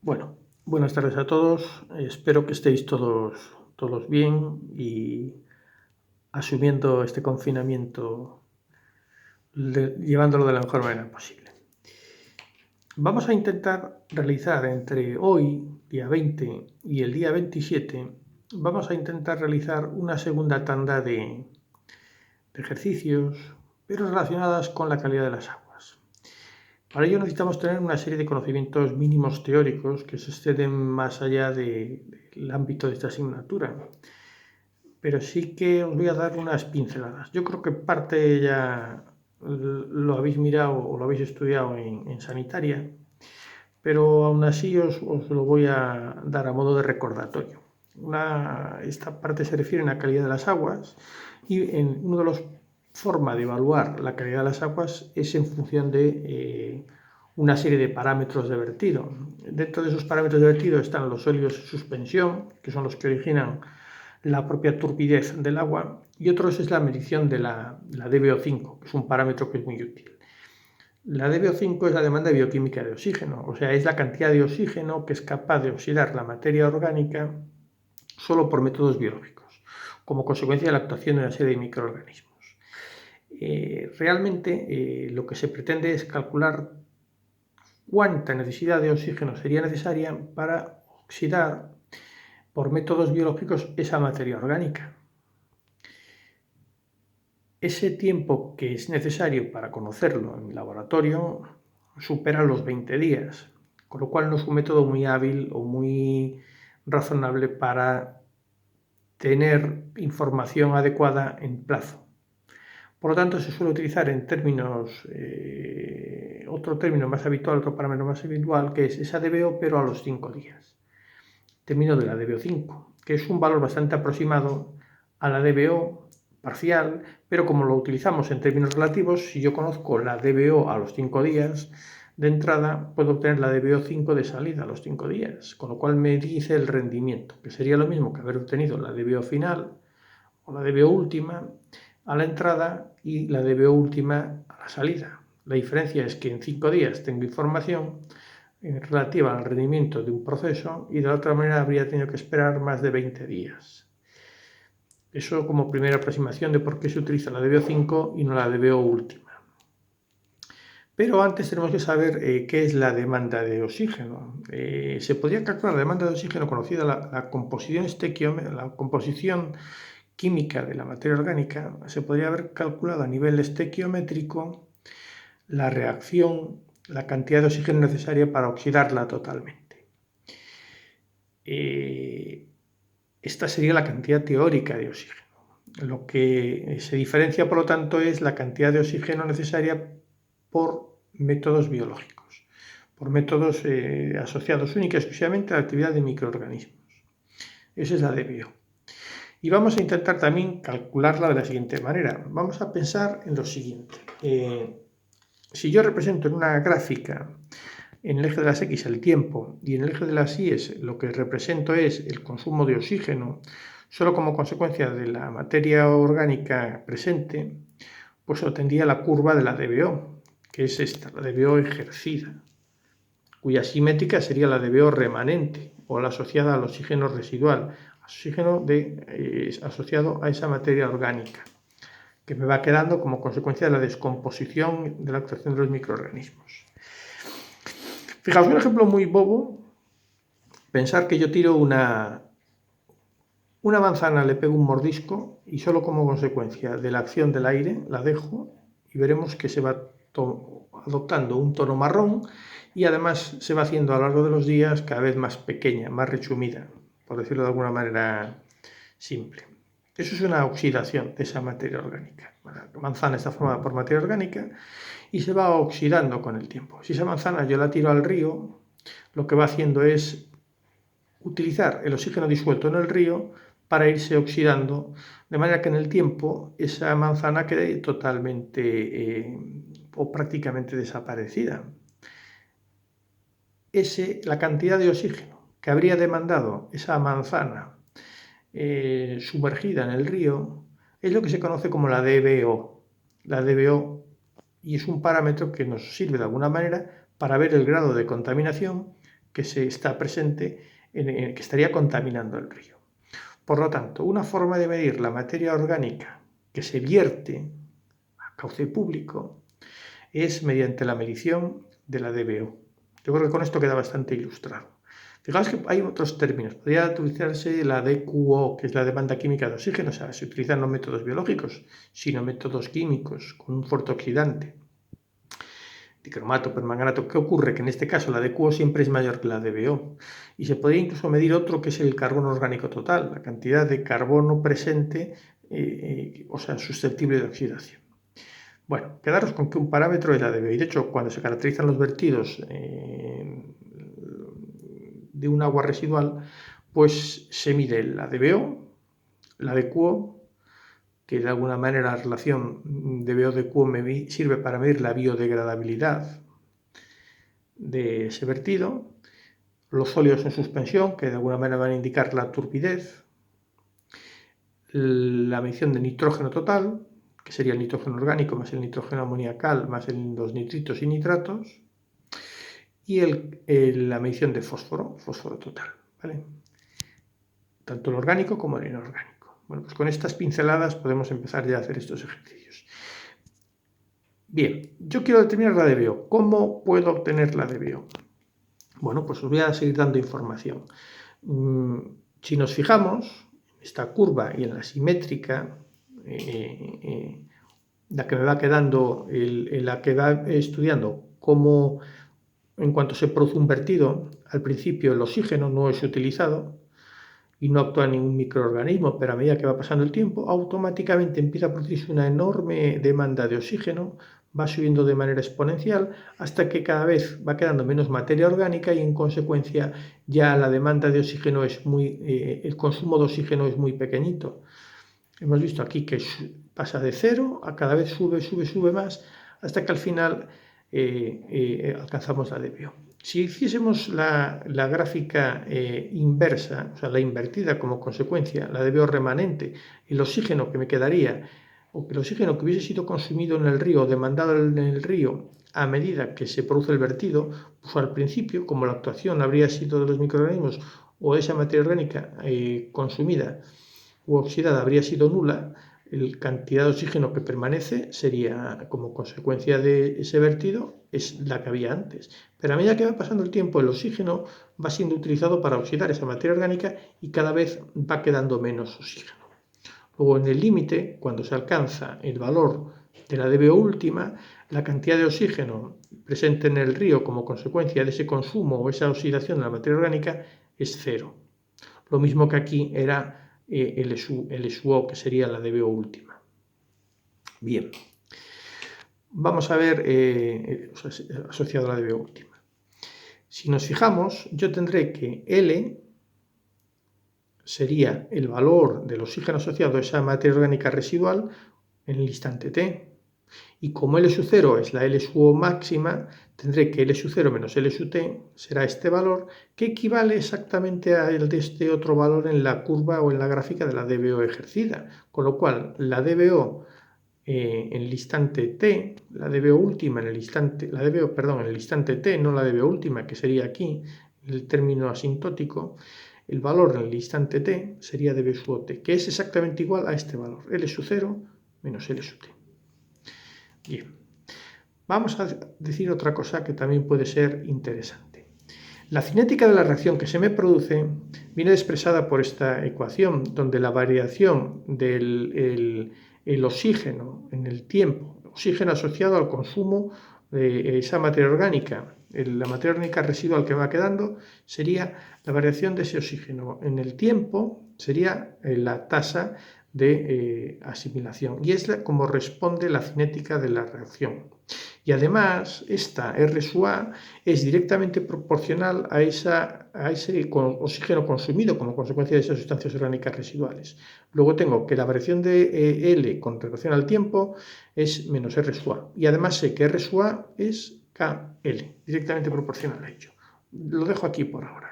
Bueno, buenas tardes a todos. Espero que estéis todos bien y asumiendo este confinamiento, llevándolo de la mejor manera posible. Vamos a intentar realizar entre hoy, día 20, y el día 27, vamos a intentar realizar una segunda tanda de ejercicios, pero relacionadas con la calidad de las aguas. Para ello necesitamos tener una serie de conocimientos mínimos teóricos que se exceden más allá del ámbito de esta asignatura, pero sí que os voy a dar unas pinceladas. Yo creo que parte ya lo habéis mirado o lo habéis estudiado en sanitaria, pero aún así os lo voy a dar a modo de recordatorio. Esta parte se refiere a la calidad de las aguas y en uno de los formas de evaluar la calidad de las aguas es en función de una serie de parámetros de vertido. Dentro de esos parámetros de vertido están los sólidos en suspensión, que son los que originan la propia turbidez del agua, y otros es la medición de la DBO5, que es un parámetro que es muy útil. La DBO5 es la demanda bioquímica de oxígeno, o sea, es la cantidad de oxígeno que es capaz de oxidar la materia orgánica solo por métodos biológicos, como consecuencia de la actuación de una serie de microorganismos. Realmente lo que se pretende es calcular cuánta necesidad de oxígeno sería necesaria para oxidar por métodos biológicos esa materia orgánica. Ese tiempo que es necesario para conocerlo en el laboratorio supera los 20 días, con lo cual no es un método muy hábil o muy razonable para tener información adecuada en plazo. Por lo tanto, se suele utilizar en términos, otro término más habitual, otro parámetro más habitual, que es esa DBO, pero a los 5 días. Término de la DBO5, que es un valor bastante aproximado a la DBO parcial, pero como lo utilizamos en términos relativos, si yo conozco la DBO a los 5 días, de entrada puedo obtener la DBO5 de salida a los 5 días, con lo cual me dice el rendimiento, que sería lo mismo que haber obtenido la DBO final o la DBO última a la entrada y la DBO última a la salida. La diferencia es que en 5 días tengo información relativa al rendimiento de un proceso y de la otra manera habría tenido que esperar más de 20 días. Eso como primera aproximación de por qué se utiliza la DBO5 y no la DBO última. Pero antes tenemos que saber qué es la demanda de oxígeno. Se podría calcular la demanda de oxígeno conocida la composición química de la materia orgánica. Se podría haber calculado a nivel estequiométrico la reacción, la cantidad de oxígeno necesaria para oxidarla totalmente. Esta sería la cantidad teórica de oxígeno. Lo que se diferencia, por lo tanto, es la cantidad de oxígeno necesaria por métodos biológicos, por métodos asociados única y exclusivamente a la actividad de microorganismos. Esa es la DBO. Y vamos a intentar también calcularla de la siguiente manera. Vamos a pensar en lo siguiente. Si yo represento en una gráfica en el eje de las X el tiempo y en el eje de las Y lo que represento es el consumo de oxígeno solo como consecuencia de la materia orgánica presente, pues obtendría la curva de la DBO, que es esta, la DBO ejercida, cuya simétrica sería la DBO remanente o la asociada al oxígeno residual, oxígeno asociado a esa materia orgánica, que me va quedando como consecuencia de la descomposición de la actuación de los microorganismos. Fijaos, un ejemplo muy bobo, pensar que yo tiro una manzana, le pego un mordisco y solo como consecuencia de la acción del aire la dejo y veremos que se va adoptando un tono marrón y además se va haciendo a lo largo de los días cada vez más pequeña, más rechumida, por decirlo de alguna manera simple. Eso es una oxidación de esa materia orgánica. La manzana está formada por materia orgánica y se va oxidando con el tiempo. Si esa manzana yo la tiro al río, lo que va haciendo es utilizar el oxígeno disuelto en el río para irse oxidando, de manera que en el tiempo esa manzana quede totalmente o prácticamente desaparecida. La cantidad de oxígeno que habría demandado esa manzana sumergida en el río es lo que se conoce como la DBO. La DBO, y es un parámetro que nos sirve de alguna manera para ver el grado de contaminación que se está presente, que estaría contaminando el río. Por lo tanto, una forma de medir la materia orgánica que se vierte a cauce público es mediante la medición de la DBO. Yo creo que con esto queda bastante ilustrado. Fijaos que hay otros términos. Podría utilizarse la DQO, que es la demanda química de oxígeno, o sea, se utilizan no métodos biológicos, sino métodos químicos con un fuerte oxidante, dicromato, permanganato. ¿Qué ocurre? Que en este caso la DQO siempre es mayor que la DBO. Y se podría incluso medir otro que es el carbono orgánico total, la cantidad de carbono presente, o sea, susceptible de oxidación. Bueno, quedaros con que un parámetro es la DBO. Y de hecho, cuando se caracterizan los vertidos de un agua residual, pues se mide la DBO, la DQO, que de alguna manera la relación DBO-DQO me sirve para medir la biodegradabilidad de ese vertido, los sólidos en suspensión, que de alguna manera van a indicar la turbidez, la medición de nitrógeno total, que sería el nitrógeno orgánico más el nitrógeno amoniacal más los nitritos y nitratos, y la medición de fósforo total, ¿vale? Tanto el orgánico como el inorgánico. Bueno, pues con estas pinceladas podemos empezar ya a hacer estos ejercicios. Bien, yo quiero determinar la DBO. ¿Cómo puedo obtener la DBO? Bueno, pues os voy a seguir dando información. Si nos fijamos en esta curva y en la simétrica, la que me va quedando, la que va estudiando cómo en cuanto se produce un vertido, al principio el oxígeno no es utilizado y no actúa ningún microorganismo, pero a medida que va pasando el tiempo, automáticamente empieza a producirse una enorme demanda de oxígeno, va subiendo de manera exponencial hasta que cada vez va quedando menos materia orgánica y en consecuencia ya la demanda de oxígeno es el consumo de oxígeno es muy pequeñito. Hemos visto aquí que pasa de 0 a cada vez sube más hasta que al final alcanzamos la DBO. Si hiciésemos la gráfica inversa, o sea, la invertida como consecuencia, la DBO remanente, el oxígeno que me quedaría, o el oxígeno que hubiese sido consumido en el río, demandado en el río, a medida que se produce el vertido, pues al principio, como la actuación habría sido de los microorganismos o de esa materia orgánica consumida u oxidada habría sido nula, la cantidad de oxígeno que permanece sería, como consecuencia de ese vertido, es la que había antes. Pero a medida que va pasando el tiempo, el oxígeno va siendo utilizado para oxidar esa materia orgánica y cada vez va quedando menos oxígeno. Luego, en el límite, cuando se alcanza el valor de la DBO última, la cantidad de oxígeno presente en el río como consecuencia de ese consumo o esa oxidación de la materia orgánica es 0. Lo mismo que aquí era el SUO, que sería la DBO última. Bien, vamos a ver asociado a la DBO última. Si nos fijamos, yo tendré que L sería el valor del oxígeno asociado a esa materia orgánica residual en el instante t. Y como L sub 0 es la L sub O máxima, tendré que L sub 0 menos L sub t será este valor, que equivale exactamente al de este otro valor en la curva o en la gráfica de la DBO ejercida. Con lo cual, la DBO en el instante t, la DBO última en el instante, en el instante t, no la DBO última, que sería aquí, el término asintótico, el valor en el instante t sería dB sub O t, que es exactamente igual a este valor, L sub 0 menos L sub t. Bien, vamos a decir otra cosa que también puede ser interesante. La cinética de la reacción que se me produce viene expresada por esta ecuación, donde la variación del oxígeno en el tiempo, oxígeno asociado al consumo de esa materia orgánica, la materia orgánica residual que va quedando, sería la variación de ese oxígeno en el tiempo, sería la tasa de asimilación, y es como responde la cinética de la reacción. Y además, esta R sub A es directamente proporcional a ese oxígeno consumido como consecuencia de esas sustancias orgánicas residuales. Luego tengo que la variación de L con relación al tiempo es menos R sub A. Y además sé que R sub A es KL, directamente proporcional a ello. Lo dejo aquí por ahora.